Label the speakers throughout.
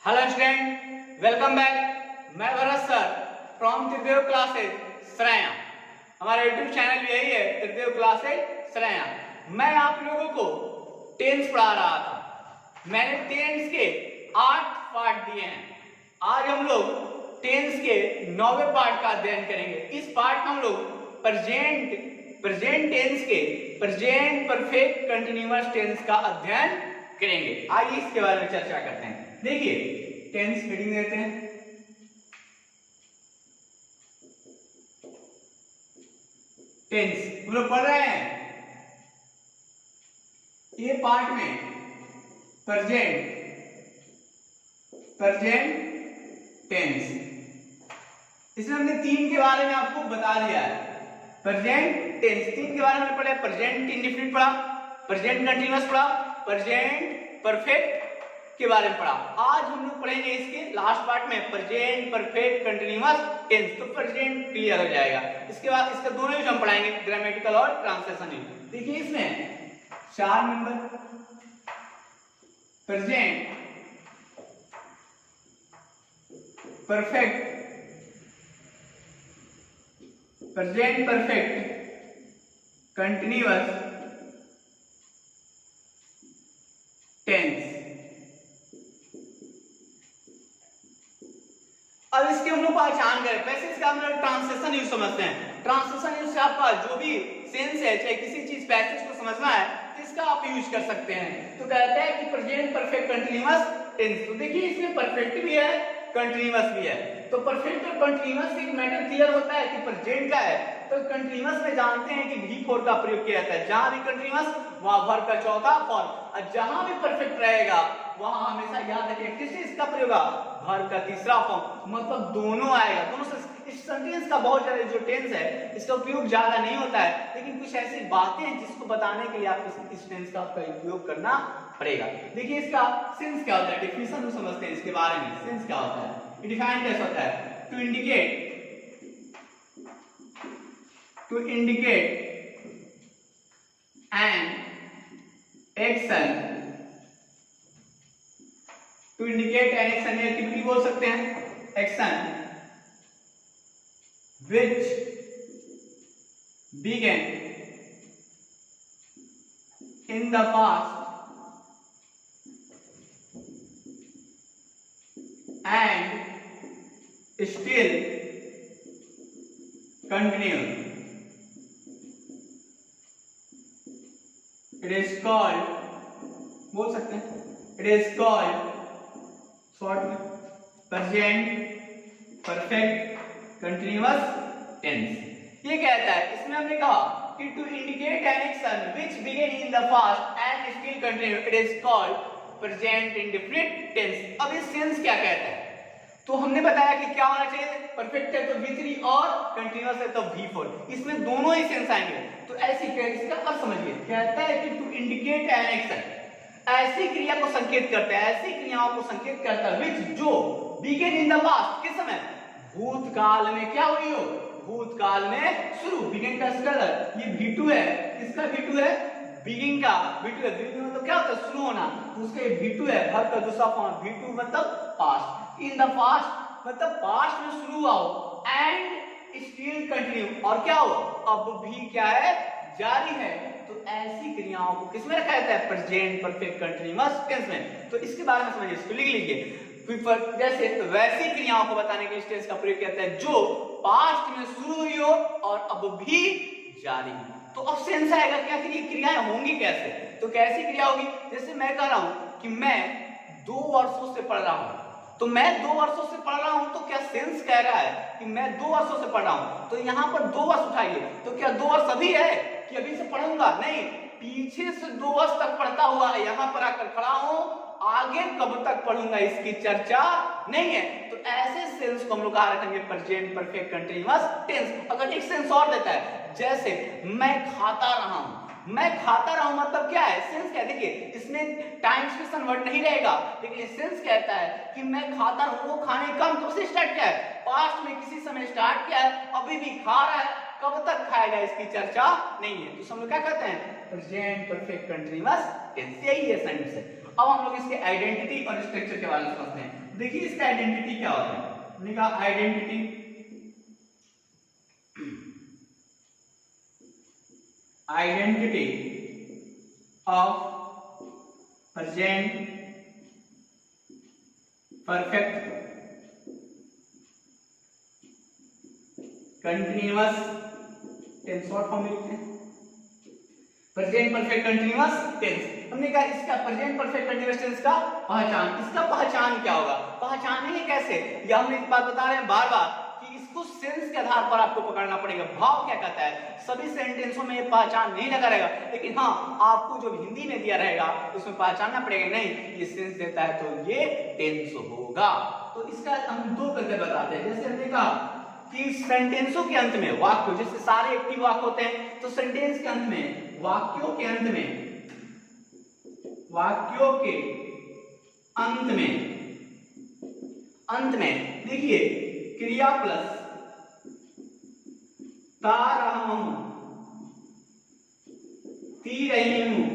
Speaker 1: Hello student, welcome back. मैं Bharat sir from Tridev classes Saraya. हमारा YouTube channel यही है, त्रिदेव क्लासेज सराया। मैं आप लोगों को टेंस पढ़ा रहा था। मैंने टेंस के 8 पार्ट दिए हैं। आज हम लोग टेंस के 9वें पार्ट का अध्ययन करेंगे। इस पार्ट में हम लोग प्रेजेंट टेंस के प्रेजेंट परफेक्ट कंटिन्यूअस टेंस का अध्ययन करेंगे। आइए इसके बारे में चर्चा करते हैं। देखिए, टेंस हेडिंग देते हैं। टेंस हम लोग पढ़ रहे हैं ये पार्ट में प्रेजेंट टेंस। इसमें हमने 3 के बारे में आपको बता दिया है। प्रेजेंट टेंस 3 के बारे में पढ़ा। प्रेजेंट इंडेफिनिट पढ़ा, प्रेजेंट कंटीन्यूअस पढ़ा, प्रेजेंट परफेक्ट के बारे में पढ़ा। आज हम लोग पढ़ेंगे इसके लास्ट पार्ट में प्रेजेंट परफेक्ट कंटीन्यूअस टेंस। तो प्रेजेंट क्लियर हो जाएगा। इसके बाद इसका दोनों यूज हम पढ़ाएंगे, ग्रामेटिकल और ट्रांसलेशन यूज। देखिए इसमें 4 number present perfect continuous tense. अब इसके हम लोग पहचान करें। वैसे इसका हम लोग ट्रांसलेशन यूज समझते हैं। ट्रांसलेशन यूज से आपका जो भी सेंस है, चाहे किसी चीज पैसेज को समझना है तो इसका आप यूज कर सकते हैं। तो कहते हैं कि प्रेजेंट परफेक्ट कंटीन्यूअस टेंस। तो देखिए इसमें परफेक्ट भी है, कंटीन्यूअस भी है। तो परफेक्ट और कंटीन्यूअस से एक मैटर क्लियर होता है कि प्रेजेंट का है। तो कंटीन्यूअस में जानते हैं कि V4 का प्रयोग किया जाता है। जहां भी कंटीन्यूअस वहां वर्ब का चौथा फॉर्म, और जहां भी परफेक्ट रहेगा वहां हमेशा याद रखिए किस चीज का प्रयोग होगा, वर्ब का तीसरा फॉर्म। मतलब दोनों आएगा, दोनों से। इस सेंटेंस का बहुत ज्यादा जो टेंस है इसका उपयोग ज्यादा नहीं होता है, लेकिन कुछ ऐसी बातें हैं जिसको बताने के लिए आपको इस टेंस का उपयोग करना पड़ेगा। देखिए इसका सेंस क्या होता है, डेफिनेशन हम समझते हैं इसके बारे में। सेंस क्या होता है, डिफाइन कैसे होता है? To indicate an action, to indicate an action activity बोल सकते हैं, action which began in the past and still continue. It is called, बोल सकते हैं, it is called short में present perfect कंटीन्यूअस टेंस। ये कहता है, इसमें हमने कहा कि to indicate an action which begin in the past and still continue, it is called present indefinite tense. अब ये सेंस क्या कहता है? तो हमने बताया कि क्या होना चाहिए, परफेक्ट है तो V3 और कंटीन्यूअस है तो V4। इसमें दोनों ही सेंस आएंगे। तो ऐसी इसका अर्थ समझिए, कहता है कि टू इंडिकेट एन एक्शन, ऐसी क्रिया को संकेत करता है, ऐसी क्रियाओं को संकेत करता है व्हिच जो बिगिन इन द पास्ट, किस समय, भूतकाल में क्या हुई हो, भूतकाल में शुरू। बिगिन का स्कलर ये V2 है, इसका V2 है, बिगिन का V2 है। बिगिन मतलब क्या होता है, शुरू होना। तो उसका V2 है, वर्ब का दूसरा फॉर्म। V2 मतलब पास्ट, इन द पास्ट मतलब पास्ट में शुरू आओ, एंड स्टिल कंटिन्यू, और क्या हो, अब भी क्या है, जारी है। तो ऐसी क्रियाओं को किसमें रखा जाता है, प्रेजेंट परफेक्ट कंटीन्यूअस टेंस में। तो इसके बारे में समझिए, इसको लिख लीजिए। जैसे वैसी क्रियाओं को बताने के लिए टेंस का प्रयोग किया जाता है जो पास्ट में शुरू हुई हो और अब भी जारी है। तो अब सेंस आएगा क्या कि ये क्रियाएं होंगी कैसे। तो कैसी क्रिया होगी, जैसे मैं कह रहा हूं कि मैं 2 वर्षों से पढ़ रहा हूं। तो मैं 2 वर्षों से पढ़ रहा हूं, तो क्या सेंस कह रहा है कि मैं 2 वर्षों से पढ़ रहा हूं। तो यहां पर 2 वर्ष उठाइए, तो क्या 2 वर्ष अभी है कि अभी से पढ़ूंगा? नहीं, पीछे से 2 वर्ष तक पढ़ता हुआ यहां पर आकर खड़ा हूं, आगे कब तक पढ़ूंगा इसकी चर्चा नहीं है। तो ऐसे सेंस को हम लोग कहा रखेंगे प्रेजेंट परफेक्ट कंटीन्यूअस टेंस। अगर एक सेंस और देता है, जैसे मैं खाता रहा हूं, मैं खाता रहा हूं मतलब क्या है, सेंस क्या है, देखिए इसमें टाइम स्पेशन वर्ड नहीं रहेगा, लेकिन सेंस कहता है कि मैं खाता रहा हूं। वो खाने का कब से स्टार्ट किया है, पास्ट में किसी समय स्टार्ट किया है, अभी भी खा रहा है, कब तक खाएगा इसकी चर्चा नहीं है। तो हम लोग क्या कहते हैं, प्रेजेंट परफेक्ट कंटीन्यूअस टेंस, यही है सेंटेंस है। अब हम लोग इसके आइडेंटिटी और स्ट्रक्चर के बारे में समझते हैं। देखिए इसका आइडेंटिटी क्या होता है। हमने कहा identity of present perfect continuous tense, short form में लिखते हैं प्रेजेंट परफेक्ट कंटीन्यूअस टेंस। हमने कहा इसका प्रेजेंट परफेक्ट कंटीन्यूअस टेंस का पहचान, इसका पहचान क्या होगा, पहचानेंगे कैसे, ये हम एक बात बता रहे हैं बार बार कि इसको सेंस के आधार पर आपको पकड़ना पड़ेगा। भाव क्या कहता है, सभी सेंटेंसों में ये पहचान नहीं लगा रहेगा, लेकिन हाँ आपको जो हिंदी में दिया रहेगा उसमें पहचानना पड़ेगा, नहीं ये सेंस देता है तो ये टेंस होगा। तो इसका हम दो करके बताते हैं। जैसे हमने कहा कि सेंटेंसों के अंत में वाक्यों, जैसे सारे एक्टिव वाक्य होते हैं तो सेंटेंस के अंत में, वाक्यों के अंत में, वाक्यों के अंत में देखिए क्रिया प्लस ता रहा हूं, ती रही हूं,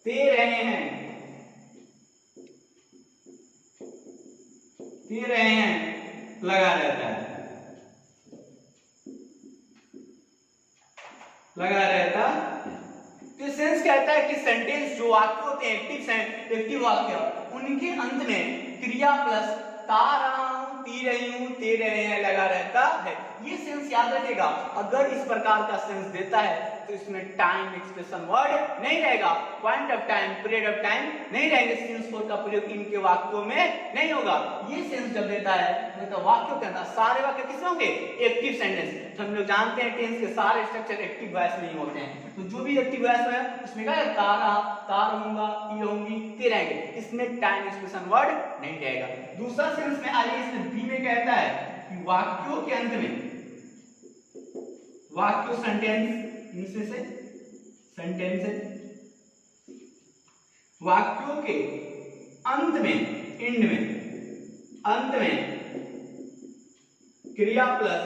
Speaker 1: ते रहे हैं, ती रहे हैं लगा रहता है, लगा रहता। तो सेंस कहता है कि सेंटेंस जो वाक्य होते हैं एक्टिव वाक्य, उनके अंत में क्रिया प्लस ता रहा हूं, ती रही हूं, ते रहे हैं लगा रहता है। ये सेंस याद रखिएगा। अगर इस प्रकार का सेंस देता है तो इसमें टाइम एक्सप्रेशन वर्ड नहीं रहेगा, point of time, period of time नहीं रहेंगे, सेंस वर्ड का प्रयोग इनके वाक्यों में नहीं होगा। ये सेंस जब देता है तो वाक्यों के अंदर सारे वाक्य किसमें होंगे, एक्टिव सेंटेंस। तो हम लोग जानते हैं टेंस के सारे स्ट्रक्चर एक्टिव वॉइस में ही होते हैं, तो जो भी एक्टिव वॉइस है उसमें क्या है, तारा, ता रहूंगा, ती रहूंगी, ते रहेंगे, इसमें टाइम एक्सप्रेशन वर्ड नहीं रहेगा। दूसरा सेंस में आइए इसमें बी में कहता है कि वाक्यों के अंत में, वाक्य सेंटेंस, इनसे से सेंटेंस है, वाक्यों के अंत में, एंड में, अंत में क्रिया प्लस,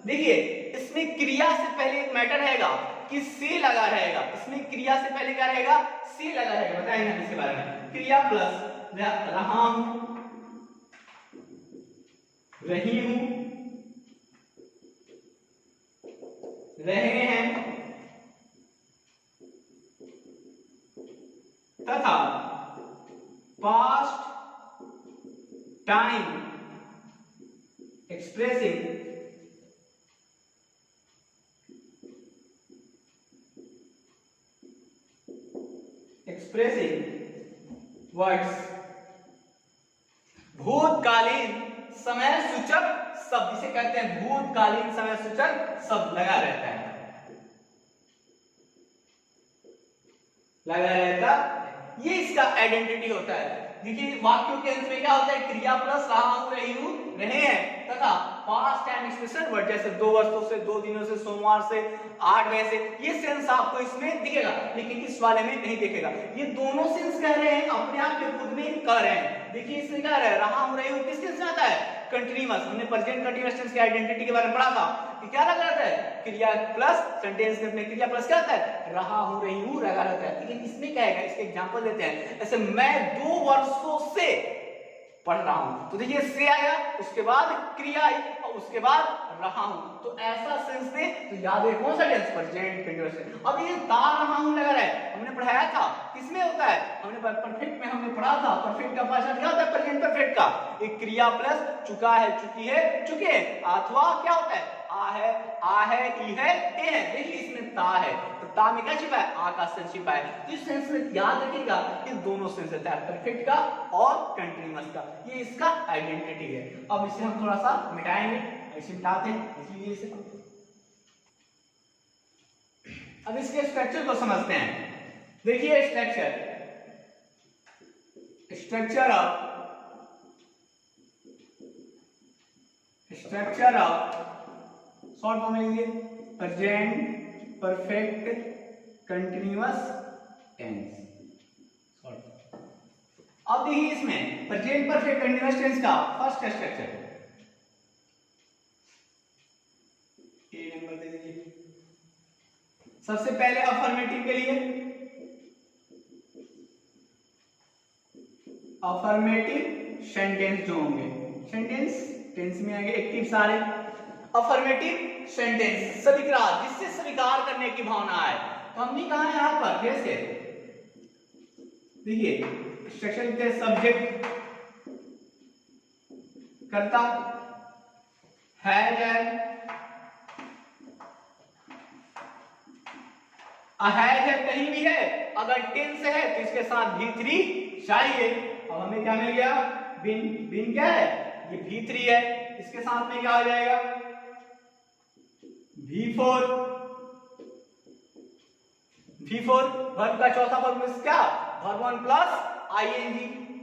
Speaker 1: देखिए इसमें क्रिया से पहले एक मैटर रहेगा कि से लगा रहेगा, इसमें क्रिया से पहले क्या रहेगा, से लगा रहेगा, बताएंगे इसके बारे में। क्रिया प्लस रहा हूं, रही हूं, रहे हैं तथा पास्ट टाइम एक्सप्रेसिंग वर्ड्स, भूतकालीन समय सूचक शब्द, इसे कहते हैं भूतकालीन समय सूचक शब्द लगा रहता है, लगा रहता। ये इसका आइडेंटिटी होता है। देखिए वाक्यों के अंत में क्या होता है, क्रिया प्लस रहा हूं, रही हूं, रहे हैं तथा पास्ट टाइम एक्सप्रेशन वर्ड, जैसे 2 वर्षों से, 2 दिनों से, सोमवार से, 8 बजे से, ये सेंस आपको इसमें दिखेगा, लेकिन इस वाले में नहीं दिखेगा। ये दोनों सेंस कह रहे हैं, अपने आप के खुद में कह रहे हैं। देखिए इसमें क्या है, रहा हूं, रही हूं, किस सेंस में आता है, कंटीन्यूअस। हमने प्रेजेंट कंटीन्यूअस टेंस की आइडेंटिटी के बारे में पढ़ा था कि क्या लगा रहता है, क्रिया प्लस सेंटेंस में अपने क्रिया प्लस क्या होता है, रहा हूं, रही हूं लगा रहता है। लेकिन इसमें क्या है, इसके एग्जांपल देते हैं। जैसे मैं 2 वर्षों से पढ़ रहा हूं, तो देखिए से आया, उसके बाद क्रिया आई और उसके बाद रहा हूं, तो ऐसा सेंस दे तो याद है कौन सा टेंस, प्रेजेंट कंटीन्यूअस टेंस। अब ये ता रहा हूं लगा रहा है, हमने पढ़ाया था किसमें होता है, हमने परफेक्ट में हमने पढ़ा था। परफेक्ट का पहचान क्या होता है, प्रेजेंट परफेक्ट का एक क्रिया प्लस चुका है, चुकी है, चुके, अथवा क्या होता है, आ है, ई है, ए है। देखिए इसमें ता है, तो ता में क्या छिपा है, आ का सेंस छिपा है। तो इस सेंस में याद रखिएगा ये दोनों सेंस होता है, परफेक्ट का और कंटीन्यूअस का, ये इसका आइडेंटिटी है। अब इसे हम थोड़ा सा मिटाएंगे, इसे मिटाते हैं, इसलिए इसे अब इसके स्ट्रक्चर को समझते हैं। देखिए स्ट्रक्चर ऑफ शॉर्ट फॉर्म में लिखिए, प्रेजेंट परफेक्ट कंटीन्यूअस टेंस। अब देखिए इसमें प्रेजेंट परफेक्ट कंटीन्यूअस टेंस का फर्स्ट स्ट्रक्चर, अफर्मेटिव के लिए अफर्मेटिव सेंटेंस जो होंगे, सेंटेंस टेंस में आएंगे एक्टिव सारे। अफर्मेटिव सेंटेंस स्वीकार, जिससे स्वीकार करने की भावना है। तो हमने कहा यहाँ पर जैसे देखिए स्ट्रक्चर लिखते हैं, सब्जेक्ट कर्ता हैज है कहीं भी है, अगर टेंस है तो इसके साथ V3 चाहिए। अब हमें क्या मिल गया, बिन। बिन क्या है, ये V3 है, इसके साथ में क्या आ जाएगा V4। V4 वर्ब का चौथा फॉर्म क्या, वर्ब 1 प्लस ing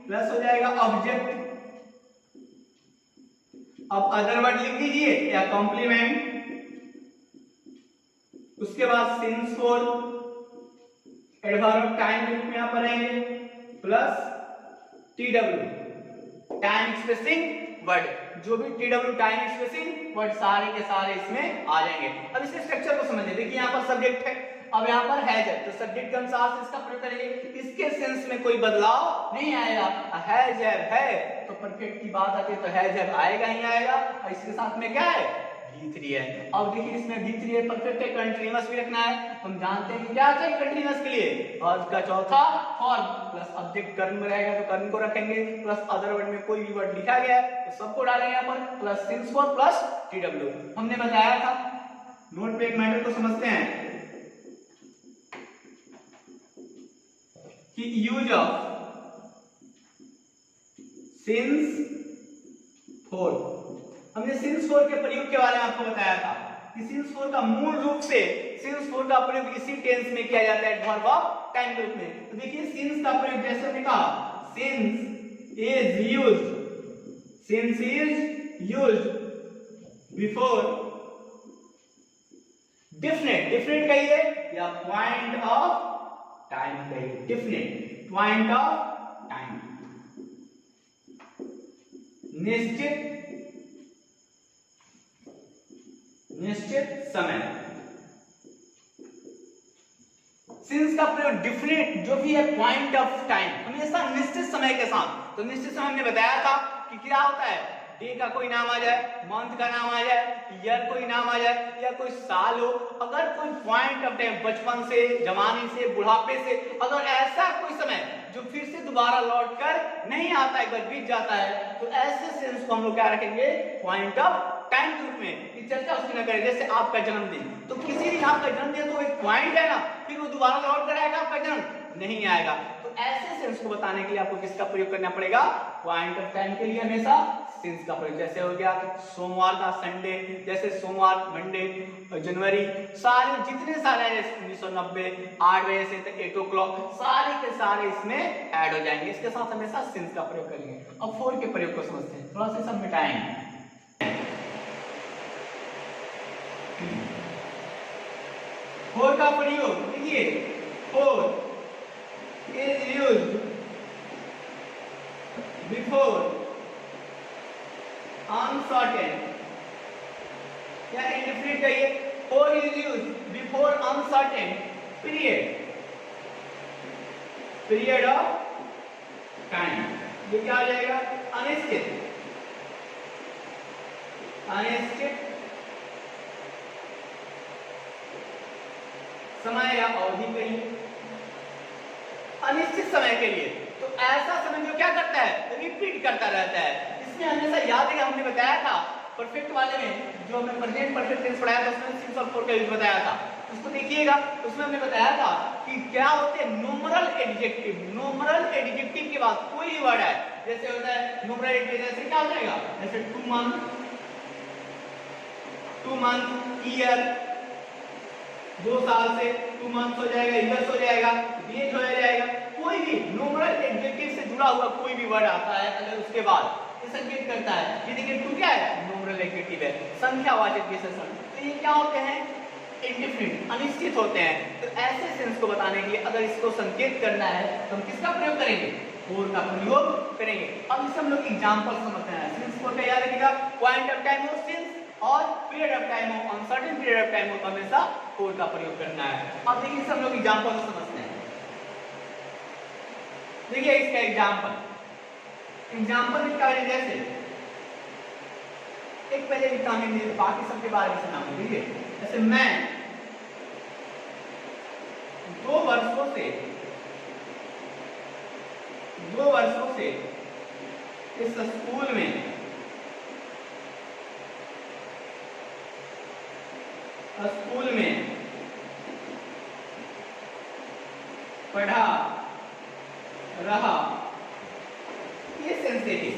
Speaker 1: प्लस हो जाएगा ऑब्जेक्ट। अब अदर वर्ड लिख दीजिए या कॉम्प्लीमेंट, उसके बाद सिंस फॉर एडवर्ब टाइम रूप में यहां पर आएंगे plus TW time expressing word, जो भी TW टाइम एक्सप्रेसिंग वर्ड सारे के सारे इसमें आ जाएंगे। अब इसके स्ट्रक्चर को समझिए, देखिए यहाँ पर सब्जेक्ट है, अब यहाँ पर हैज है, तो सब्जेक्ट के अनुसार से इसका प्रयोग करेंगे, इसके सेंस में कोई बदलाव नहीं आएगा। हैज है तो परफेक्ट की बात आती है तो हैज आएगा ही आएगा, और इसके साथ में क्या है V3 है। अब देखिए इसमें V3 है, परफेक्ट है, कंटीन्यूअस भी रखना है। हम जानते हैं कि क्या चाहिए कंटीन्यूअस के लिए, वर्ब का चौथा फॉर्म प्लस ऑब्जेक्ट कर्म रहेगा तो कर्म को रखेंगे, प्लस अदर वर्ड में कोई भी वर्ड लिखा गया है तो सबको डालेंगे यहाँ पर, plus since for plus TW। हमने बताया था, नोट पे एक मैटर को समझते हैं कि यूज ऑफ सिंस फॉर, हमने सिंस फॉर के प्रयोग के बारे में आपको बताया था कि सिंस फॉर का मूल रूप से सिंस फॉर का प्रयोग इसी टेंस में किया जाता है, वर्ब ऑफ टाइम के रूप में। तो देखिए सिंस का प्रयोग जैसे हमने कहा, since is used, since is used before different, different कहिए या पॉइंट ऑफ टाइम कहिए, डिफरेंट पॉइंट ऑफ टाइम, निश्चित समय। सिंस का प्रयोग डिफरेंट जो भी है पॉइंट ऑफ टाइम, हमेशा निश्चित समय के साथ। तो निश्चित समय हमने बताया था कि क्या होता है, डे का कोई नाम आ जाए, मंथ का नाम आ जाए, ईयर कोई नाम आ जाए, या कोई साल हो, अगर कोई पॉइंट ऑफ टाइम बचपन से, जवानी से, बुढ़ापे से, अगर ऐसा कोई समय जो फिर से दोबारा लौट कर नहीं आता, एक बार बीत जाता है, तो ऐसे सेंस को हम लोग क्या रखेंगे, पॉइंट ऑफ टाइम के रूप में। चर्चा उसकी न करें, जैसे आपका जन्मदिन, तो किसी दिन आपका जन्मदिन तो एक पॉइंट है ना, फिर वो दोबारा लौट कर आएगा आपका जन्म नहीं आएगा। तो ऐसे सेंस को बताने के लिए आपको किसका प्रयोग करना पड़ेगा, पॉइंट ऑफ टाइम के लिए हमेशा सिंस का प्रयोग। जैसे हो गया सोमवार का संडे, जैसे सोमवार, मंडे, जनवरी, सारे जितने सारे 1990 8 बजे से 8 o'clock सारे के सारे इसमें ऐड हो जाएंगे, इसके साथ हमेशा सिंस का प्रयोग करेंगे। अब फोर के प्रयोग को समझते हैं, थोड़ा सा सब मिटाएंगे। फोर का प्रयोग देखिए, four is used before uncertain या indefinite कहिए, for is used before uncertain period of time। ये क्या आ जाएगा, अनिश्चित समय या अवधि कहिए, अनिश्चित समय के लिए। तो ऐसा समय जो क्या करता है, रिपीट करता रहता है। इसमें हमेशा याद है, हमने बताया था परफेक्ट वाले में, जो हमने प्रेजेंट परफेक्ट टेंस पढ़ाया था उसमें सिंस और फॉर का यूज बताया था, उसको देखिएगा। उसमें हमने बताया था कि क्या होते हैं न्यूमरल एडजेक्टिव। न्यूमरल एडजेक्टिव के बाद कोई भी वर्ड है, जैसे होता है न्यूमरल एडजेक्टिव, जैसे क्या हो जाएगा, जैसे टू मंथ, ईयर 2 साल से 2 मंथ हो जाएगा, ईयर्स हो जाएगा, डेज हो जाएगा। कोई भी न्यूमरल एडजेक्टिव से जुड़ा हुआ कोई भी वर्ड आता है, अगर उसके बाद ये संकेत करता है कि देखिए टू क्या है, न्यूमरल एडजेक्टिव है, संख्यावाचक विशेषण। तो ये क्या होते हैं, इंडिफिनिट, अनिश्चित होते हैं। तो ऐसे सेंस को बताने के लिए अगर इसको संकेत करना है तो हम किसका प्रयोग करेंगे, फोर का प्रयोग करेंगे। अब इसे हम लोग एग्जांपल समझते हैं। सिंस फोर का याद रखिएगा, पॉइंट ऑफ टाइम और सिंस और पीरियड ऑफ टाइम हो, अनसर्टेन पीरियड ऑफ टाइम हो, तो हमेशा फॉर का प्रयोग करना है। अब देखिए सब लोग एग्जांपल समझते हैं। देखिए इसका एग्जांपल में क्या है, जैसे एक पहले कहानी में बाकी सबके बारे में सुना दीजिए। जैसे मैं 2 वर्षों से इस स्कूल में पढ़ा रहा। ये सेंस देखिए,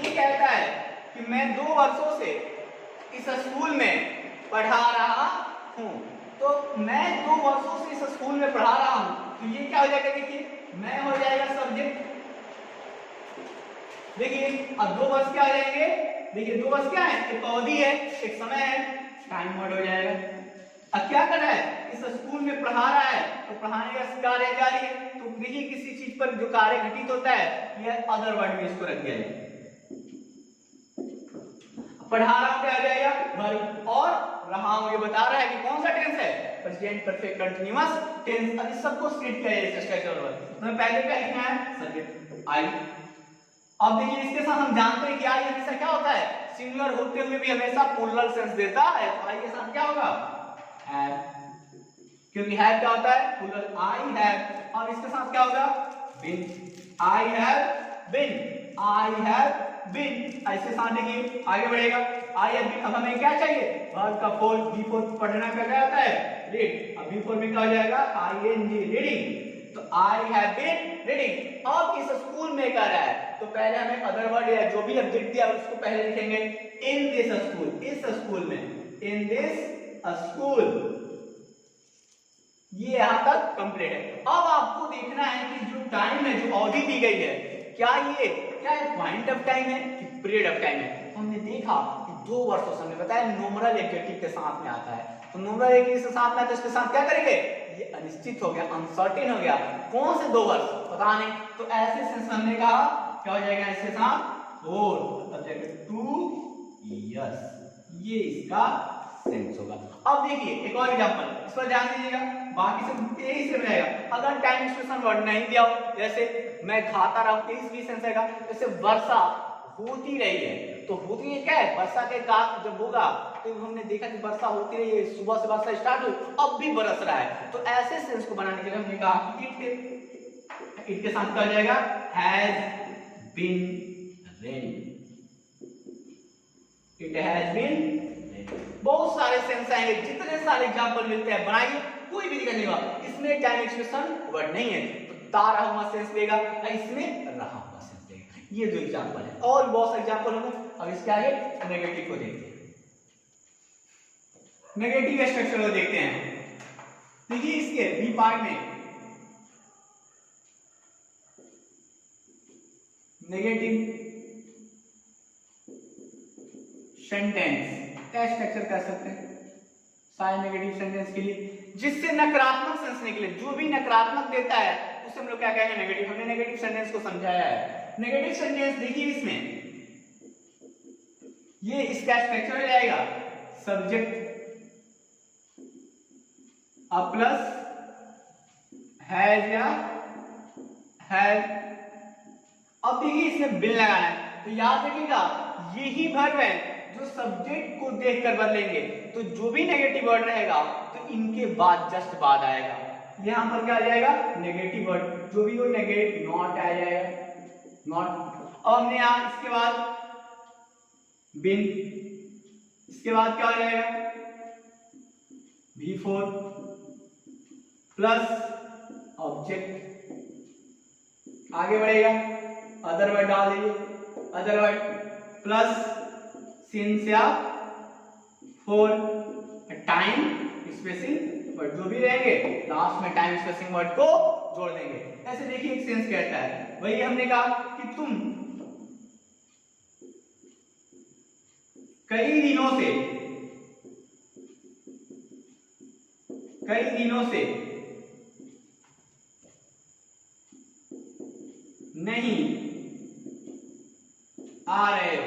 Speaker 1: ये कहता है कि मैं 2 वर्षों से इस स्कूल में पढ़ा रहा हूं। तो मैं 2 वर्षों से इस स्कूल में पढ़ा रहा हूं, तो ये क्या हो जाएगा, देखिए मैं हो जाएगा सब्जेक्ट। देखिए अब 2 वर्ष क्या हो जाएंगे, देखिए 2 वर्ष क्या है, एक अवधि है, एक समय है, टाइम वर्ड हो जाएगा। अब क्या कर रहा है, इस स्कूल में पढ़ा रहा है, तो पढ़ाने का कार्य जारी है। तो देखिए किसी चीज पर जो कार्य घटित होता है, यह अदर वर्ड में इसको रख दिया जाए। पढ़ा रहा हूं क्या आ जाएगा, वर्ब, और रहा हूं ये बता रहा है कि कौन सा टेंस है, प्रेजेंट परफेक्ट कंटीन्यूअस टेंस। अब इस सबको स्प्लिट किया जाए स्ट्रक्चर वर्ब। तो पहले क्या लिखना है, सब्जेक्ट आई। अब देखिए इसके साथ हम जानते हैं कि आई हमेशा क्या होता है, सिंगुलर होते हुए भी हमेशा प्लूरल सेंस देता है। तो आई के साथ क्या होगा, हैव, क्योंकि हैव क्या होता है, प्लूरल, आई हैव। अब इसके साथ क्या होगा, been, I have been, I have been. ऐसे साथ देखिए आगे बढ़ेगा, आई हैव बीन। अब हमें क्या चाहिए, वर्ब का फॉर, बी फॉर पढ़ना का क्या होता है, रीड। अब बी फॉर में क्या हो जाएगा, आईएनजी, रीडिंग। तो आई हैव बीन रीडिंग। अब इस स्कूल में कर रहा है, तो पहले हमें अदर वर्ड या जो भी ऑब्जेक्ट दिया उसको पहले लिखेंगे इन दिस स्कूल, इस स्कूल में, इन दिस स्कूल। ये यहां तक कंप्लीट है। अब आपको देखना है कि जो टाइम है, जो अवधि दी गई है, क्या ये क्या है, पॉइंट ऑफ टाइम है कि पीरियड ऑफ टाइम है। हमने देखा कि 2 वर्षों से, हमने बताया न्यूमरल एडजेक्टिव के साथ में आता है। तो न्यूमरल एडजेक्टिव के साथ में आता है, इसके साथ क्या करेंगे, ये अनिश्चित हो गया, अनसर्टेन हो गया, कौन से 2 वर्ष पता नहीं। तो ऐसे सेंस हमने कहा क्या हो जाएगा, इसके साथ 2 इयर्स, ये इसका सेंस होगा। अब देखिए एक और एग्जांपल, इस पर ध्यान दीजिएगा, बाकी सब यही से रहेगा। अगर टाइम एक्सप्रेशन वर्ड नहीं दिया हो, जैसे मैं खाता रहा हूं, इस भी सेंस आएगा। जैसे वर्षा होती रही है, तो होती है क्या है, वर्षा के काल जब होगा, तो हमने देखा कि वर्षा होती रही है, सुबह से वर्षा स्टार्ट हुई, अब भी बरस रहा है। तो ऐसे सेंस को बनाने के लिए हमने कहा कि इट के साथ क्या हो जाएगा, has been raining, it has been. बहुत सारे सेंस आएंगे, जितने सारे एग्जांपल मिलते हैं बनाइए, कोई भी दिक्कत नहीं होगा। इसमें टाइम एक्सप्रेशन वर्ड नहीं है, तो ता रहा हुआ सेंस देगा, इसमें रहा हुआ सेंस देगा। ये जो एग्जांपल है, और बहुत सारे एग्जांपल होंगे। अब इसके आगे नेगेटिव को देखते हैं, नेगेटिव स्ट्रक्चर को देखते हैं। देखिए इसके बी पार्ट में नेगेटिव सेंटेंस क्या स्ट्रक्चर कर सकते हैं सारे नेगेटिव सेंटेंस के लिए, जिससे नकारात्मक सेंस निकले। जो भी नकारात्मक देता है उसे हम लोग क्या कहेंगे, नेगेटिव। हमने नेगेटिव सेंटेंस को समझाया है। नेगेटिव सेंटेंस देखिए इसमें ये इसका स्ट्रक्चर हो जाएगा, सब्जेक्ट प्लस हैज या हैव। अब देखिए इसमें बिन लगाना है, तो याद रखिएगा यही वर्ब है जो सब्जेक्ट को देखकर बदलेंगे। तो जो भी नेगेटिव वर्ड रहेगा तो इनके बाद जस्ट बाद आएगा। यहां पर क्या आ जाएगा, नेगेटिव वर्ड जो भी हो, नेगेटिव नॉट आ जाएगा, नॉट। और हमने यहां इसके बाद बिन, इसके बाद क्या हो जाएगा, B4 प्लस ऑब्जेक्ट। आगे बढ़ेगा, अदर वर्ड डाल दीजिए, अदर वर्ड प्लस सिंस या फॉर, टाइम स्पेसिंग वर्ड जो भी रहेंगे लास्ट में टाइम स्पेसिंग वर्ड को जोड़ देंगे। ऐसे देखिए एक सेंस कहता है, वही हमने कहा कि तुम कई दिनों से नहीं आ रहे हो।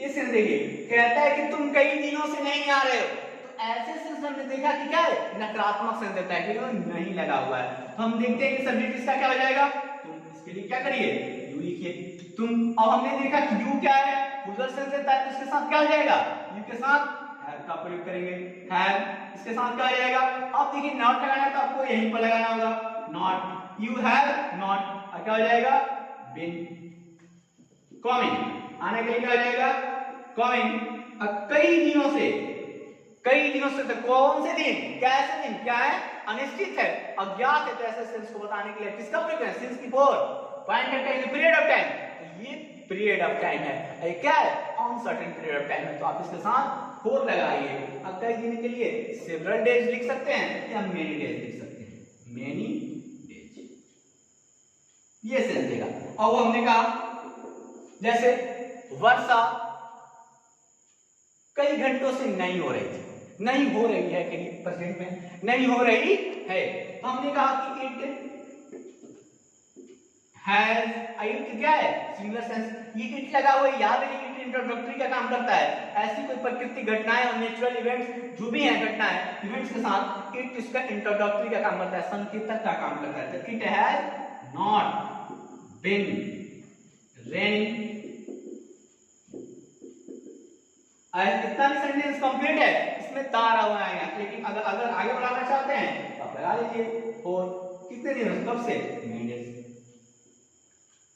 Speaker 1: ये सेंस देखिए, कहता है कि तुम कई दिनों से नहीं आ रहे हो, तो ऐसे सेंस हमने देखा कि क्या है, नकारात्मक सेंस देता है कि वो नहीं लगा हुआ है। तो हम देखते हैं कि सब्जेक्ट इसका क्या हो जाएगा, तुम इसके लिए क्या करिए, यू लिखिए तुम। अब हमने देखा कि यू क्या है, प्लूरल सेंस देता है, तो इसके साथ क्या हो जाएगा, यू के साथ हैव का प्रयोग करेंगे, हैव, इसके साथ क्या हो जाएगा। अब देखिए नॉट लगाना है तो आपको यहीं पर लगाना होगा, नॉट, यू हैव नॉट, क्या हो जाएगा, बीन, कमिंग, आने के लिए क्या हो जाएगा, कमिंग। अब कई दिनों से, तो कौन से दिन, कैसे दिन, क्या है, अनिश्चित है, अज्ञात है, तो ऐसे सेंस को बताने के लिए किसका प्रयोग है, सिंस की four, point of time, period of time, तो ये पीरियड ऑफ टाइम है, ये क्या है, अनसर्टेन पीरियड ऑफ टाइम है, तो आप इसके साथ फोर लगाइए। अब कई दिन के लिए सेवरल डेज लिख सकते हैं या मेनी डेज लिख सकते हैं, मेनी डेज, ये सेंस देगा। और वो हमने कहा जैसे वर्षा कई घंटों से नहीं हो रही थी, नहीं हो रही है कि प्रेजेंट में नहीं हो रही है, तो हमने कहा कि इट हैज, इट क्या है, सिंगुलर सेंस, ये इट लगा हुआ है, याद है कि इट इंट्रोडक्टरी का काम करता है। ऐसी कोई प्राकृतिक घटनाएं और नेचुरल इवेंट्स जो भी हैं घटनाएं इवेंट्स के साथ इट इसका इंट्रोडक्टरी का काम करता है, संकेतक का काम करता है। तो it has not been raining, इतना भी सेंटेंस कंप्लीट है, इसमें तारा हुआ है, लेकिन अगर आगे बढ़ाना चाहते हैं तो आप लगा लीजिए फॉर, कितने दिनों से, कब से, मेनी डेज,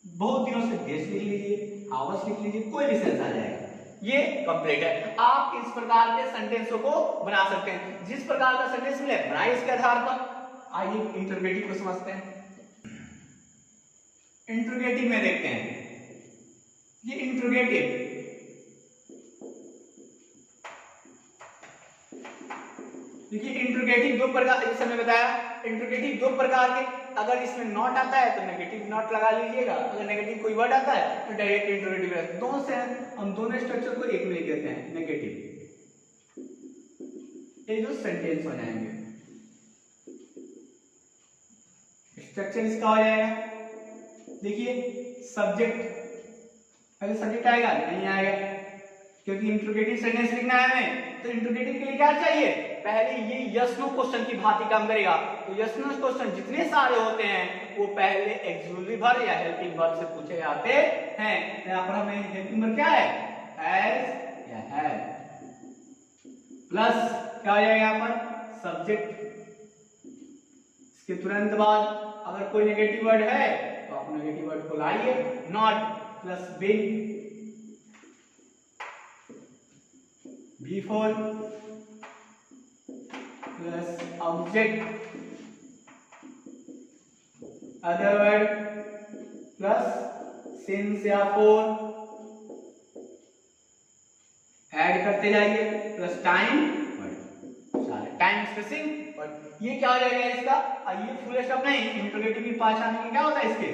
Speaker 1: बहुत दिनों से डेज लिख लीजिए, आवर्स लिख लीजिए, कोई भी सेंस आ जाएगा, ये कंप्लीट है। आप इस प्रकार के सेंटेंसों को बना सकते हैं, जिस प्रकार का सेंटेंस मिले बनाइए इसके आधार पर। आइए इंटरोगेटिव को समझते हैं। इंटरोगेटिव में देखते हैं, ये इंटरोगेटिव देखिए, इंटरोगेटिव दो प्रकार, जैसे मैंने बताया इंटरोगेटिव दो प्रकार के, अगर इसमें नॉट आता है तो नेगेटिव नॉट लगा लीजिएगा, अगर नेगेटिव कोई वर्ड आता है तो डायरेक्ट इंटरोगेटिव है। दोनों से हम दोनों स्ट्रक्चर को एक में लिख देते हैं, नेगेटिव, ये जो सेंटेंस हो जाएंगे, स्ट्रक्चर इसका हो जाएगा। देखिए सब्जेक्ट, अगर सब्जेक्ट आएगा नहीं आएगा, क्योंकि इंटरोगेटिव सेंटेंस लिखना है हमें, तो इंटरोगेटिव के लिए क्या चाहिए, पहले ये यस नो क्वेश्चन की भांति काम करेगा। तो यस नो क्वेश्चन जितने सारे होते हैं वो पहले एक्सक्लूसिव वर्ब या हेल्पिंग वर्ब से पूछे जाते हैं। यहाँ पर हमें हेल्पिंग वर्ब क्या है, हैज या हैव, प्लस क्या हो जाएगा यहाँ पर, सब्जेक्ट, इसके तुरंत बाद अगर कोई नेगेटिव वर्ड है तो आप नेगेटिव वर्ड को लाइए, not plus been, before plus object, other word plus since या for, ऐड करते जाइए, प्लस टाइम वर्ड, सारे टाइम स्पेसिंग वर्ड, ये क्या हो जाएगा इसका, ये फुल स्टॉप नहीं, इंटरोगेटिव की पहचान में क्या होता है इसके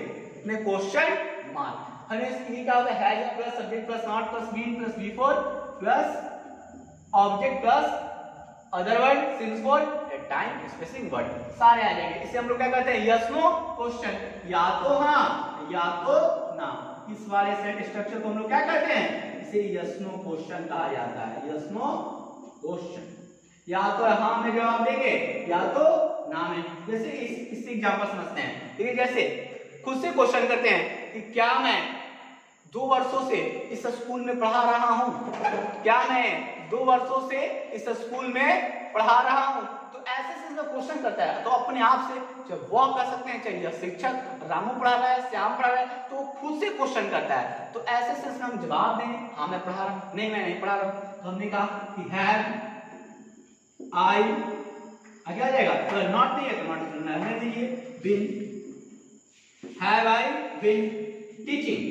Speaker 1: में क्वेश्चन मार्क, हमें इसकी क्या होता है, has plus subject plus not plus been plus before plus object plus other word, since for, time spacing word, सारे आ जाएंगे। इसे हम लोग क्या कहते हैं, यस नो क्वेश्चन, या तो हाँ या तो ना, इस वाले सेट स्ट्रक्चर को हम लोग क्या कहते हैं, इसे यस नो क्वेश्चन कहा जाता है, यस नो क्वेश्चन, या तो हाँ में जवाब देंगे या तो ना में। जैसे इससे एग्जांपल समझते हैं, ठीक है, जैसे खुद से क्वेश्चन करते हैं कि क्या मैं 2 वर्षों से इस स्कूल में पढ़ा रहा हूँ, क्या मैं 2 वर्षों से इस स्कूल में पढ़ा रहा हूँ, तो ऐसे से क्वेश्चन करता है, तो अपने आप से जब वो कर सकते हैं, चाहिए शिक्षक रामू पढ़ा रहा है, श्याम पढ़ा रहा है, तो खुद से क्वेश्चन करता है, तो ऐसे से हम जवाब दें, हाँ मैं पढ़ा रहा हूँ, नहीं मैं नहीं पढ़ा रहा हूँ, तो हमने कहा कि हैव आई, आगे आ जाएगा, तो नॉट नहीं है तो नॉट रहने दीजिए, been, have I been teaching,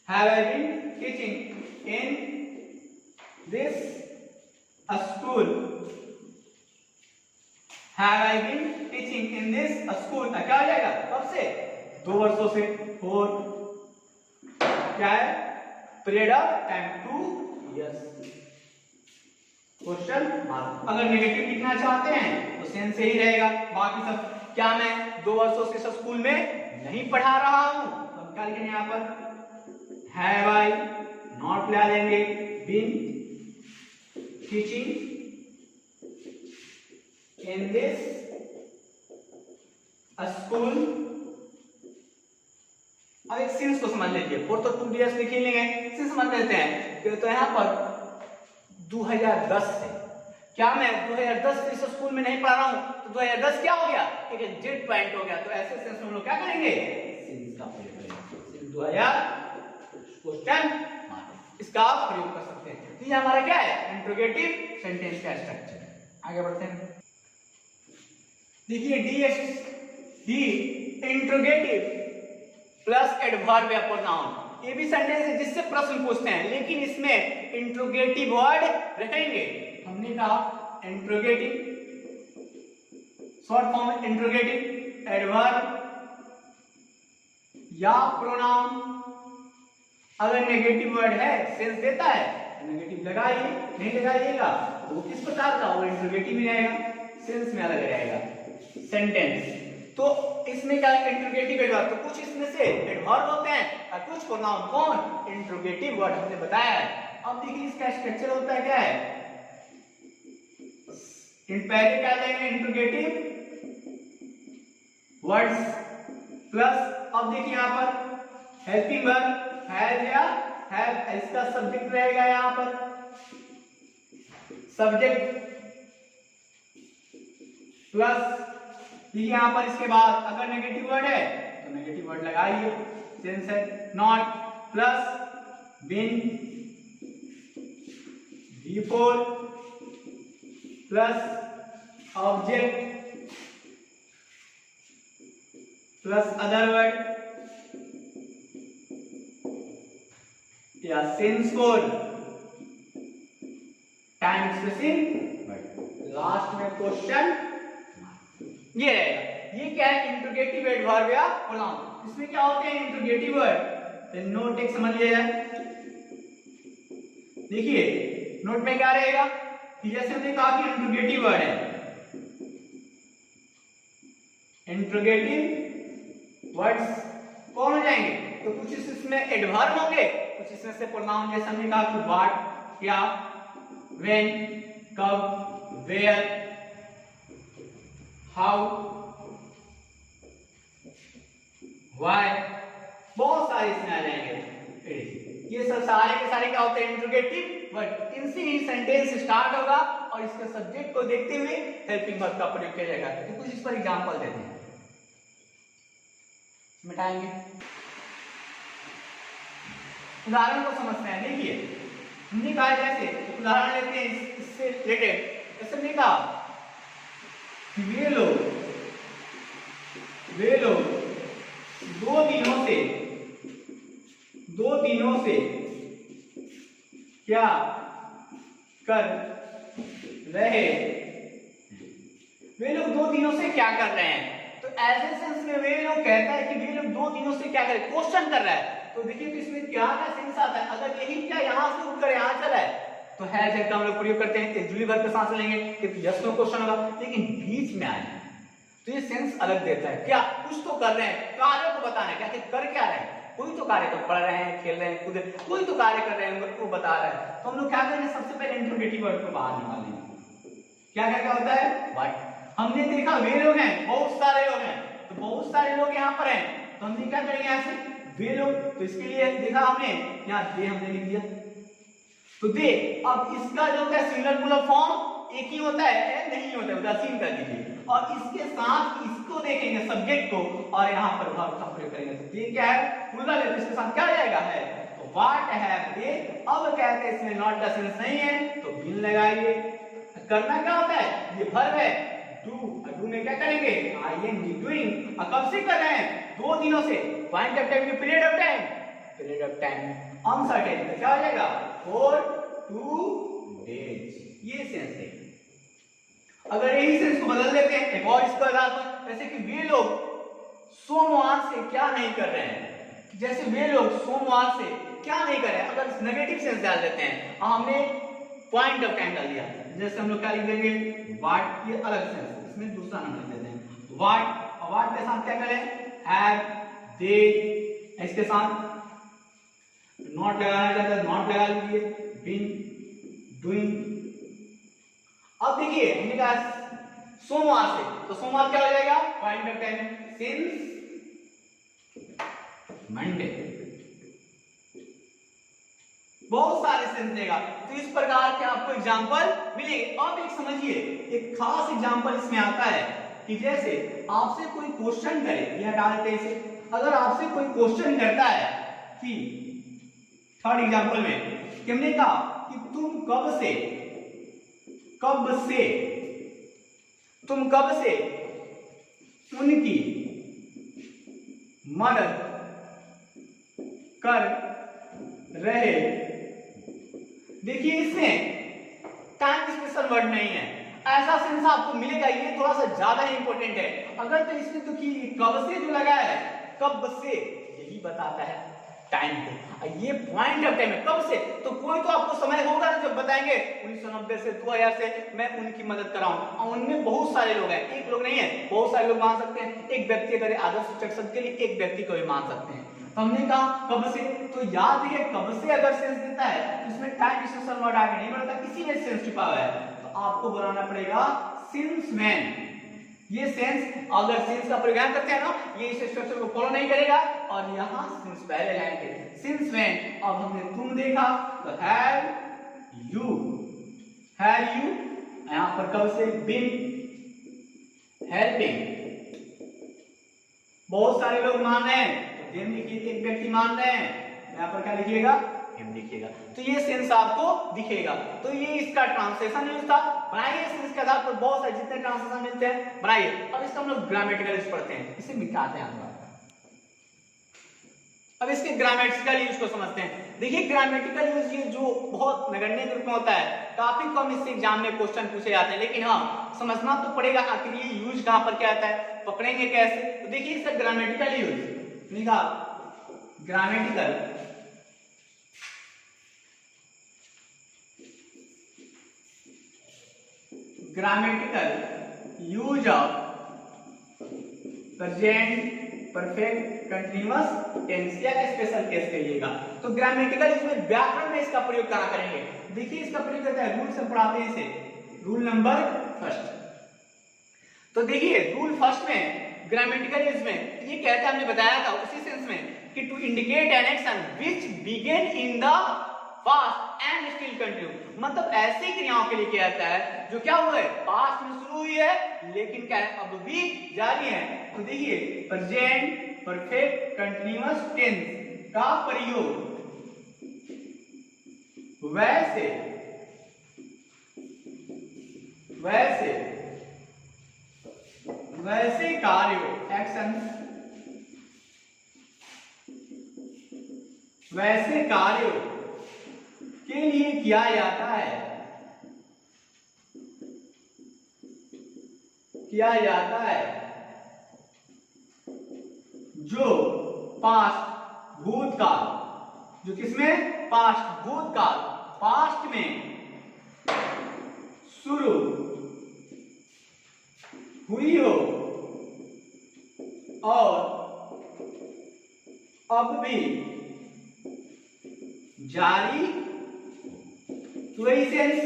Speaker 1: have I been teaching in this school, have I been teaching in this school, क्या आ जाएगा, कब से, 2 वर्षों से, for क्या है, period of time 2 years, question mark. अगर नेगेटिव लिखना चाहते हैं तो सेंस से ही रहेगा, बाकी सब, क्या मैं 2 वर्षों से स्कूल में नहीं पढ़ा रहा हूं, अब क्या लिखेंगे यहाँ पर, हैव आई, नॉट ला देंगे, been teaching in this school। अब एक सिंस को समझ लीजिए, फोर तो 2 लिख ही लेंगे, सिंस समझ लेते हैं। तो यहाँ पर 2010 से, क्या मैं 2010 से इस स्कूल में नहीं पढ़ा रहा हूँ, तो 2010 क्या हो गया, एक एग्जैक्ट पॉइंट हो गया। तो ऐसे सेंस में हम लोग क्या करेंगे, सिंस का प्रयोग करेंगे। सिंस 2000 क्वेश्चन मार्क, इसका आप प्रयोग कर सकते हैं। तो ये हमारा क्या है, इंट्रोगेटिव सेंटेंस का स्ट्रक्चर। आगे बढ़ते हैं, देखिए डी इंट्रोगेटिव प्लस एडवर्ब या प्रोनाउन, ये भी सेंटेंस है जिससे प्रश्न पूछते हैं, लेकिन इसमें इंट्रोगेटिव वर्ड रहेंगे। हमने कहा interrogative, short form interrogative, adverb या प्रोनाउन। अगर नेगेटिव वर्ड है, सेंस देता है, तो नेगेटिव लगाइए, नहीं लगाइएगा तो वो किस प्रकार का, वो इंट्रोगेटिव ही रहेगा, सेंस में अलग रहेगा सेंटेंस। तो इसमें क्या इंट्रोगेटिव एडवर्ब, तो कुछ इसमें से एडवर्ब होते हैं और कुछ प्रोनाउन कौन, इंट्रोगेटिव वर्ड हमने बताया है। अब देखिए इसका स्ट्रक्चर होता है क्या है, पहले क्या लेंगे, इंट्रोगेटिव वर्ड्स प्लस, अब देखिए यहाँ पर हेल्पिंग वर्ब हैज या हैव, इसका सब्जेक्ट रहेगा यहाँ पर, सब्जेक्ट प्लस यहाँ पर इसके बाद अगर नेगेटिव वर्ड है तो नेगेटिव वर्ड लगाइए, सेंस है, not plus been before plus object plus other word या tense code time spacing word, last में क्वेश्चन ये रहेगा। ये क्या है, इंट्रोगेटिव एडवर्ब या प्रोनाउन। इसमें क्या होते हैं इंट्रोगेटिव वर्ड, नोट एक समझ लिया जाए। देखिए नोट में क्या रहेगा, जैसे हमने कहा कि इंट्रोगेटिव वर्ड है, इंट्रोगेटिव वर्ड्स कौन हो जाएंगे, तो कुछ इसमें एडवर्ब होंगे, कुछ इसमें से प्रोनाउन, जैसे हमने कहा कि व्हाट, क्या, व्हेन, कब, वेयर, हाउ, व्हाई, बहुत सारे इसमें आ जाएंगे। ये सब सारे के सारे क्या होते हैं, इंट्रोगेटिव वर्ड। इनसे ही सेंटेंस स्टार्ट होगा और इसके सब्जेक्ट को देखते हुए हेल्पिंग वर्ब का प्रयोग किया जाएगा। तो कुछ इस पर एग्जांपल देते हैं, मिटाएंगे, उदाहरण को समझते हैं। देखिए हमने कहा, जैसे उदाहरण लेते हैं इससे रिलेटेड, जैसे हमने कहा वे लोग 2 दिनों से क्या कर रहे, वे लोग 2 दिनों से क्या कर रहे हैं। तो ऐसे सेंस में वे लोग कहता है कि वे लोग 2 दिनों से क्या कर रहे, क्वेश्चन कर रहा है। तो देखिए तो इसमें क्या का सेंस आता है, अगर यही क्या यहां से उठकर यहां चला है तो हैज का हम लोग प्रयोग करते हैं, एक्चुअली वर्ब के साथ लेंगे कि यस नो क्वेश्चन होगा, लेकिन बीच में आए तो ये सेंस अलग देता है। क्या कुछ तो कर रहे हैं, कार्य को बताना है, क्या कर क्या रहे हैं, कोई तो कार्य, तो पढ़ रहे हैं, खेल रहे हैं, कूद, कोई तो कार्य कर रहे हैं, उनको बता रहे हैं। तो हम लोग क्या करेंगे, सबसे पहले इंट्रोगेटिव वर्ड को बाहर निकालेंगे। क्या क्या क्या होता है, व्हाट। हमने देखा वे लोग हैं, बहुत सारे लोग हैं, तो बहुत सारे लोग यहाँ पर हैं, तो हमने क्या करेंगे यहाँ से वे लोग, तो इसके लिए देखा हमने यहाँ दे हमने लिख दिया, तो दे। अब इसका जो है सिंगुलर प्लूरल फॉर्म एक ही होता है, नहीं होता है, उदासीन कर दीजिए, और इसके साथ इसको देखेंगे सब्जेक्ट को, और यहाँ पर वर्ब का प्रयोग करेंगे। तो ये क्या है, प्लूरल है, इसके साथ क्या हो जाएगा, है, तो व्हाट हैव दे। अब कहते हैं इसमें नॉट का सेंस नहीं है, तो बिन लगाइए। करना क्या होता है, ये वर्ब है, डू, डू में क्या करेंगे, आईएनजी, डूइंग। और कब से कर रहे हैं, 2 दिनों से, point of time, period of time, period of time uncertain, तो क्या हो जाएगा, फॉर 2 डेज। ये सेंस है। अगर यही सेंस को बदल देते हैं एक और इसका आधार पर, जैसे कि वे लोग सोमवार से क्या नहीं कर रहे हैं, जैसे वे लोग सोमवार से क्या नहीं कर रहे हैं, अगर नेगेटिव सेंस डाल देते हैं, हमने पॉइंट ऑफ टाइम डाल दिया, जैसे हम लोग क्या लिख देंगे, व्हाट, ये अलग सेंस, इसमें दूसरा नाम लिख देते हैं व्हाट, और व्हाट के साथ क्या करें, हैव, दे, इसके साथ नॉट लगाना चाहते हैं नॉट लगा लीजिए, बीन, डूइंग। अब देखिए हमने कहा सोमवार से, तो सोमवार क्या हो जाएगा, point of time since Monday. बहुत सारे सेंस देगा, तो इस प्रकार के आपको एग्जांपल मिलेंगे। अब एक समझिए, एक खास एग्जांपल इसमें आता है कि जैसे आपसे कोई क्वेश्चन करे, यह डालते हैं इसे, अगर आपसे कोई क्वेश्चन करता है कि थर्ड एग्जांपल में कि हमने कहा कि तुम कब से उनकी मदद कर रहे। देखिए इसमें टाइम स्पेशल वर्ड नहीं है, ऐसा सेंस आपको मिलेगा, ये थोड़ा सा ज्यादा इंपॉर्टेंट है। अगर तो इसमें तो कि कब से जो लगा है, कब से यही बताता है टाइम को, ये पॉइंट ऑफ टाइम है कब से। तो कोई तो आपको समय होगा ना जब बताएंगे 1990 से 2000 से मैं उनकी मदद कर रहा हूं, और उनमें बहुत सारे लोग हैं, एक लोग नहीं है, बहुत सारे लोग मान सकते हैं। एक व्यक्ति अगर आदर्श शिक्षक शब्द के लिए एक व्यक्ति को भी मान सकते हैं। तो हमने कहा कब से, तो याद रखिए कब से अगर सेंस देता है तो इसमें टाइम स्पेशल वर्ड आगे नहीं बढ़ता, इसी में सेंस छुपा हुआ है। तो आपको बनाना पड़ेगा सिंस व्हेन। ये सेंस, अगर सेंस का प्रयोग करते हैं ना, ये इस स्ट्रक्चर को फॉलो नहीं करेगा, और यहां सेंस पहले लाएंगे सिंस व्हेन। अब हमने तुम देखा तो हैव यू, यहां पर कब से बीन हेल्पिंग। बहुत सारे लोग मान रहे हैं तो देन लिखिए, एक व्यक्ति मान रहे हैं, यहां पर क्या लिखिएगा, हिम लिखिएगा, तो ये सेंस आपको दिखेगा। तो ये इसका ट्रांसलेशन यूज था। बनाइए सेंस के आधार पर बहुत सारे जितने ट्रांसलेशन मिलते हैं बनाइए। अब इसका हम लोग ग्रामेटिकल यूज पढ़ते हैं, इसे मिटाते हैं हम। अब इसके ग्रामेटिकल यूज को समझते हैं। देखिए ग्रामेटिकल यूज ये जो बहुत नगण्य रूप में होता है, काफी कम इससे एग्जाम में क्वेश्चन पूछे जाते हैं, लेकिन हाँ समझना तो पड़ेगा आखिर ये यूज कहां पर क्या आता है, पकड़ेंगे कैसे। तो देखिए इसका ग्रामेटिकल यूज लिखा, grammatical use of present perfect continuous tense या स्पेशल केस कहिएगा। तो ग्रामेटिकल इसमें व्याकरण में इसका प्रयोग कहां करेंगे। देखिए इसका प्रयोग करता है, रूल से पढ़ाते हैं इसे, रूल नंबर फर्स्ट। तो देखिए रूल फर्स्ट में ग्रामेटिकल इसमें ये कहता है, हमने बताया था उसी सेंस में कि to indicate an action which begin in the past and still continue, मतलब ऐसी क्रियाओं के लिए किया जाता है जो क्या हुआ है, पास्ट में शुरू हुई है लेकिन क्या है अब भी जारी है। तो देखिए प्रेजेंट परफेक्ट कंटीन्यूअस टेंस का प्रयोग वैसे कार्यों एक्शन, वैसे कार्यों के लिए किया जाता है, जो पास्ट भूतकाल, जो किसमें, पास्ट भूतकाल, पास्ट में शुरू हुई हो और अब भी जारी। तो वही सेंस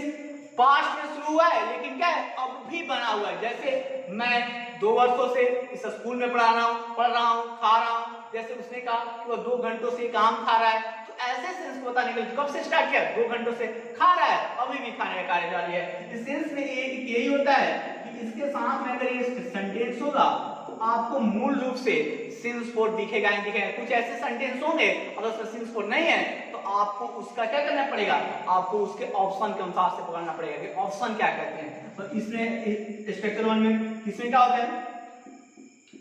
Speaker 1: पास्ट में शुरू हुआ है लेकिन क्या है अब भी बना हुआ है। जैसे मैं 2 वर्षों से इस स्कूल में पढ़ रहा हूँ, खा रहा हूँ, जैसे उसने कहा कि वो 2 घंटों से काम खा रहा है, तो ऐसे सेंस को बताने के लिए कब से स्टार्ट किया, 2 घंटों से खा रहा है, अभी भी खाने का कार्य जारी है। इस सेंस में यही होता है कि इसके साथ में अगर ये सेंटेंस होगा तो आपको मूल रूप से सिंस फोर दिखेगा ही दिखेगा। कुछ ऐसे सेंटेंस होंगे अगर उसमें सिंस फोर नहीं है तो आपको उसका क्या करना पड़ेगा, आपको उसके ऑप्शन के अनुसार से पकड़ना पड़ेगा कि ऑप्शन क्या कहते हैं। तो इसमें स्ट्रक्चर 1 में किसमें क्या होता है,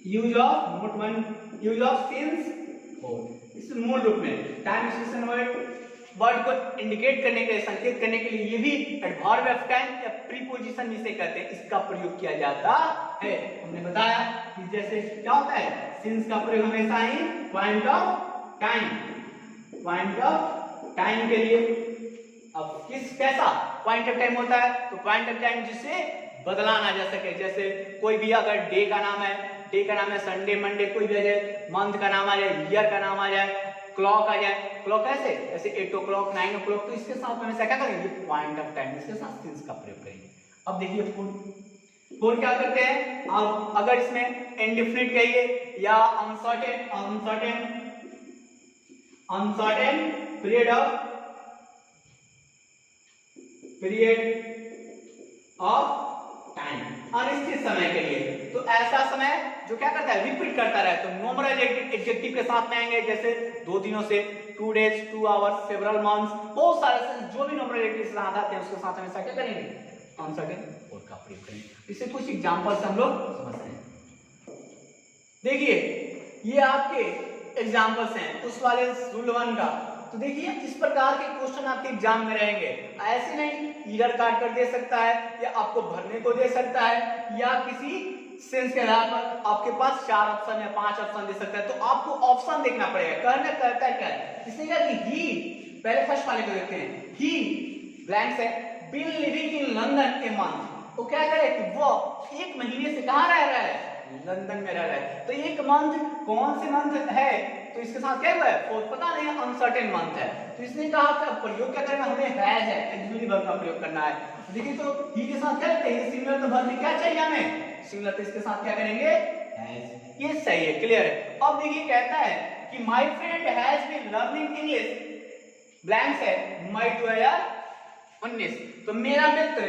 Speaker 1: use of note 1, use of since four. इस मूल रूप में टाइम स्टेशन वर्ड को इंडिकेट करने के लिए, संकेत करने के लिए, ये भी एडवर्ब ऑफ टाइम या प्रीपोजिशन जिसे कहते हैं इसका प्रयोग किया जाता है। हमने बताया कि जैसे क्या होता है, सिंस का प्रयोग हमेशा ही पॉइंट ऑफ टाइम के लिए। अब कैसा पॉइंट ऑफ टाइम होता है, तो पॉइंट ऑफ टाइम जिसे बदला ना जा सके। जैसे कोई भी अगर डे का नाम है संडे मंडे, कोई भी आ जाए, मंथ का नाम आ जाए, ईयर का नाम आ जाए, क्लॉक आ जाए, क्लॉक ऐसे 8 o'clock 9 o'clock, तो इसके साथ में क्या करेंगे, पॉइंट ऑफ टाइम, इसके साथ सिंस का प्रयोग करेंगे। अब देखिए फोर क्या करते हैं, आप अगर इसमें इंडेफिनिट कहिए या अनसर्टेन पीरियड ऑफ टाइम, अनिश्चित समय के लिए, तो ऐसा समय जो क्या करता है, रिपीट करता रहे, तो नॉमिनल एडजेक्टिव के साथ में आएंगे, जैसे 2 दिनों से, 2 days, 2 hours, several months, बहुत सारे जो भी नॉमिनल एडजेक्टिव से आते हैं उसके साथ हमेशा क्या करेंगे, अनसर्टेन और का प्रयोग करेंगे। इससे कुछ एग्जांपल से हम लोग समझते हैं। देखिए ये आपके एग्जांपल्स हैं उस वाले रूल 1 का। तो देखिए इस प्रकार के क्वेश्चन आपके एग्जाम में रहेंगे, ऐसे नहीं ईरर काट कर दे सकता है या आपको भरने को दे सकता है या किसी सेंस के आधार पर आपके पास 4 ऑप्शन या 5 ऑप्शन दे सकता है, तो आपको ऑप्शन देखना पड़ेगा। करता है क्या है, इसने कहा कि ही, पहले फर्स्ट वाले को देखते हैं, ही ब्लैंक से been living in London a month, तो क्या करे कि वो 1 महीने से कहां रह रहा है, लंदन में रह रहा है। तो एक मंथ कौन से मंथ है, तो इसके साथ क्या हुआ है, फोर्थ पता नहीं, अनसर्टेन मंथ है, तो इसने कहा था प्रयोग क्या करना, हमें हैज है एक्चुअली वर्ब का प्रयोग करना है। देखिए तो ही के साथ क्या करते हैं, सिंगुलर तो वर्ब में क्या चाहिए हमें, सिंगुलर, तो इसके साथ क्या करेंगे, हैज। ये सही है, क्लियर है। अब देखिए कहता है कि my friend has been learning English blank है मई 2019, तो मेरा मित्र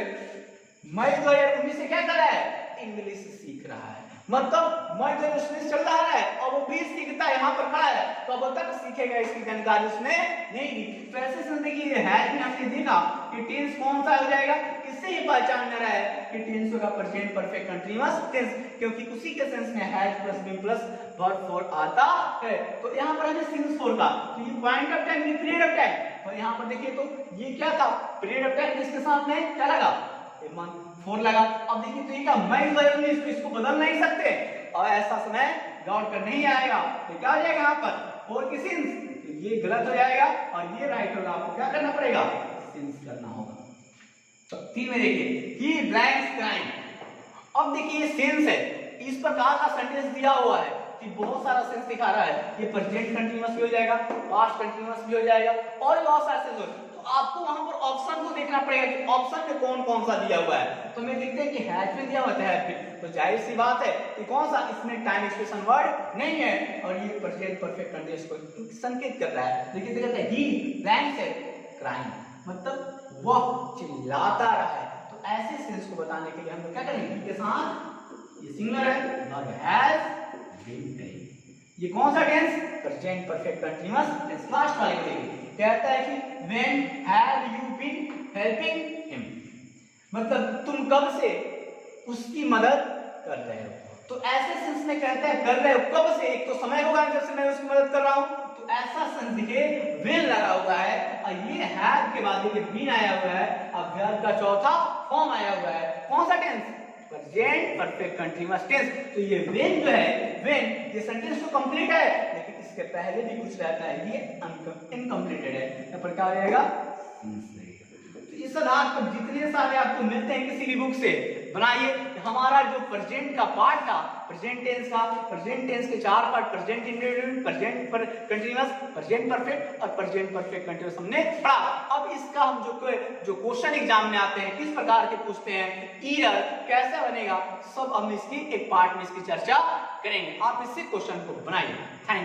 Speaker 1: मई 2019 से क्या कर रहा है, इंग्लिश सीख रहा है। मतलब मई 2019 चल रहा है और वो भी सीखता है, यहाँ पर खड़ा है, तो अब तक सीखेगा, इसकी जानकारी उसने नहीं दी। तो ऐसे से देखिए हैज में हमने देखा कि टेंस कौन सा हो जाएगा, इससे ही पहचान में रहा है कि टेंस होगा प्रेजेंट परफेक्ट कंटीन्यूअस टेंस, क्योंकि उसी के सेंस में has plus been plus verb for आता है। तो यहाँ पर हमें सिंस फॉर का, तो ये पॉइंट ऑफ टाइम, ये पीरियड ऑफ टाइम, और यहाँ पर देखिए तो ये क्या था, पीरियड ऑफ टाइम, इसके साथ में क्या लगा, मंथ 4 लगा। अब देखिए तो ये क्या मई 2019, तो इसको बदल नहीं सकते और ऐसा समय गौर कर नहीं आएगा, तो क्या हो जाएगा यहाँ पर फोर की सिंस, तो ये गलत हो जाएगा और ये राइट होगा, आपको क्या करना पड़ेगा, सिंस करना होगा। तो 3 में देखिए ही ब्लैंक्स क्राइम। अब देखिए ये सेंस है, इस प्रकार का सेंटेंस दिया हुआ है कि बहुत सारा सेंस दिखा रहा है, ये प्रेजेंट कंटीन्यूअस भी हो जाएगा, पास्ट कंटीन्यूअस भी हो जाएगा और बहुत सारे सेंस हो, तो आपको वहां पर ऑप्शन को देखना पड़ेगा कि ऑप्शन में कौन कौन सा दिया हुआ है। तो मैं देखते हैं कि हैज में दिया हुआ है, तो जाहिर सी बात है कि कौन सा, इसमें टाइम एक्सप्रेशन वर्ड नहीं है और ये प्रेजेंट परफेक्ट कंटीन्यूअस को संकेत कर रहा है। देखिए कहते हैं ही ब्लैंक है क्राइम, मतलब वह चिल्लाता रहा है। तो ऐसे सेंस को बताने के लिए हम लोग क्या करेंगे, के साथ ये सिंगुलर है और हैज बीन करेंगे। ये कौन सा tense, present perfect continuous tense, last वाले को देखिए, कहता है कि when have you been helping him, मतलब तुम कब से उसकी मदद कर रहे हो। तो ऐसे सेंस में कहता है कर रहे हो कब से, एक तो समय होगा जब से मैं उसकी मदद कर रहा हूं, तो ऐसा सेंस देखिए when लगा हुआ है और ये have के बाद देखिए been आया हुआ है, अब verb का चौथा फॉर्म आया हुआ है, कौन सा tense, present perfect continuous tense. तो ये when जो है, when ये सेंटेंस तो कंप्लीट है लेकिन इसके पहले भी कुछ रहता है, ये इनकम्प्लीटेड है, यहाँ पर क्या हो जाएगा, तो इस आधार पर जितने सारे आपको मिलते हैं किसी भी बुक से बनाइए। हमारा जो प्रेजेंट का पार्ट था, प्रेजेंट टेंस के 4 part, present indefinite, present continuous, present perfect और प्रेजेंट परफेक्ट कंटीन्यूअस हमने पढ़ा। अब इसका हम जो क्वेश्चन एग्जाम में आते हैं किस प्रकार के पूछते हैं, ईरर कैसे बनेगा, सब हम इसकी एक पार्ट में इसकी चर्चा करेंगे। आप इससे क्वेश्चन को बनाइए। थैंक